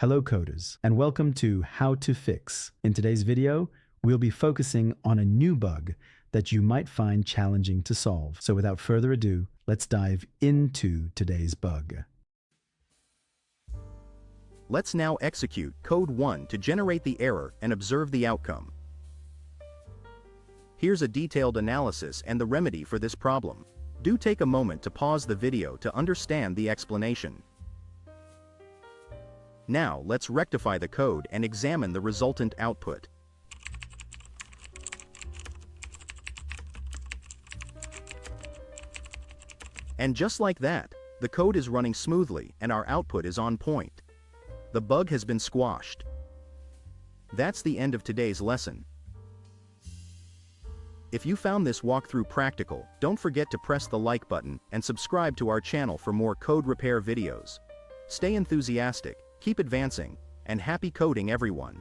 Hello coders, and welcome to How to Fix. In today's video, we'll be focusing on a new bug that you might find challenging to solve. So without further ado, let's dive into today's bug. Let's now execute code 1 to generate the error and observe the outcome. Here's a detailed analysis and the remedy for this problem. Do take a moment to pause the video to understand the explanation. Now let's rectify the code and examine the resultant output. And just like that, the code is running smoothly and our output is on point. The bug has been squashed. That's the end of today's lesson. If you found this walkthrough practical, don't forget to press the like button and subscribe to our channel for more code repair videos. Stay enthusiastic, keep advancing, and happy coding everyone.